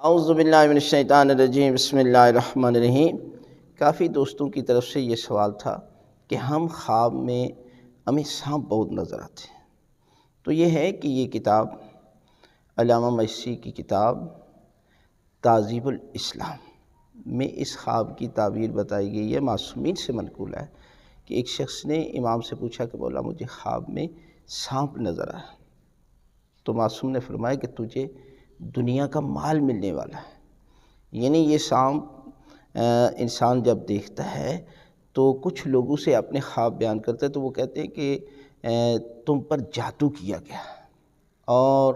اعوذ باللہ من الشیطان الرجیم، بسم اللہ الرحمن الرحیم۔ کافی دوستوں کی طرف سے یہ سوال تھا کہ ہم خواب میں ہمیں سانپ بہت نظر آتے ہیں۔ تو یہ ہے کہ یہ کتاب علامہ میسی کی کتاب تہذیب الاسلام میں اس خواب کی تعبیر بتائی گئی ہے، معصومین سے منقول ہے کہ ایک شخص نے امام سے پوچھا کہ مولا مجھے خواب میں سانپ نظر آیا، تو معصوم نے فرمایا کہ تجھے دنیا کا مال ملنے والا ہے۔ یعنی یہ سانپ انسان جب دیکھتا ہے تو کچھ لوگوں سے اپنے خواب بیان کرتا ہے تو وہ کہتے ہیں کہ تم پر جادو کیا گیا اور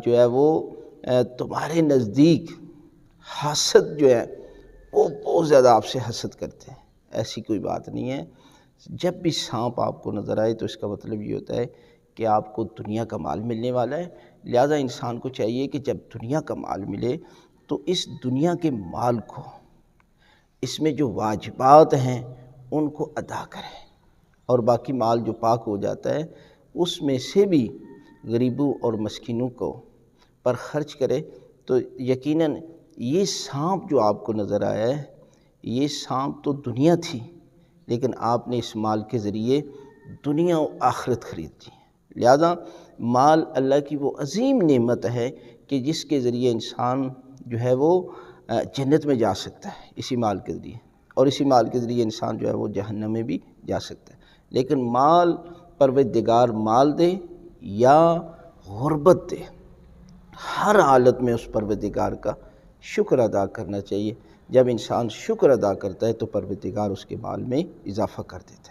جو ہے وہ تمہارے نزدیک حسد جو ہے وہ بہت زیادہ آپ سے حسد کرتے ہیں۔ ایسی کوئی بات نہیں ہے۔ جب بھی سانپ آپ کو نظر آئے تو اس کا مطلب یہ ہوتا ہے کہ آپ کو دنیا کا مال ملنے والا ہے، لہذا انسان کو چاہیے کہ جب دنیا کا مال ملے تو اس دنیا کے مال کو، اس میں جو واجبات ہیں ان کو ادا کرے، اور باقی مال جو پاک ہو جاتا ہے اس میں سے بھی غریبوں اور مسکینوں کو پر خرچ کرے۔ تو یقیناً یہ سانپ جو آپ کو نظر آیا ہے، یہ سانپ تو دنیا تھی، لیکن آپ نے اس مال کے ذریعے دنیا و آخرت خرید لی۔ لہذا مال اللہ کی وہ عظیم نعمت ہے کہ جس کے ذریعے انسان جو ہے وہ جنت میں جا سکتا ہے اسی مال کے ذریعے، اور اسی مال کے ذریعے انسان جو ہے وہ جہنم میں بھی جا سکتا ہے۔ لیکن مال پروردگار مال دے یا غربت دے، ہر حالت میں اس پروردگار کا شکر ادا کرنا چاہیے۔ جب انسان شکر ادا کرتا ہے تو پروردگار اس کے مال میں اضافہ کر دیتا ہے۔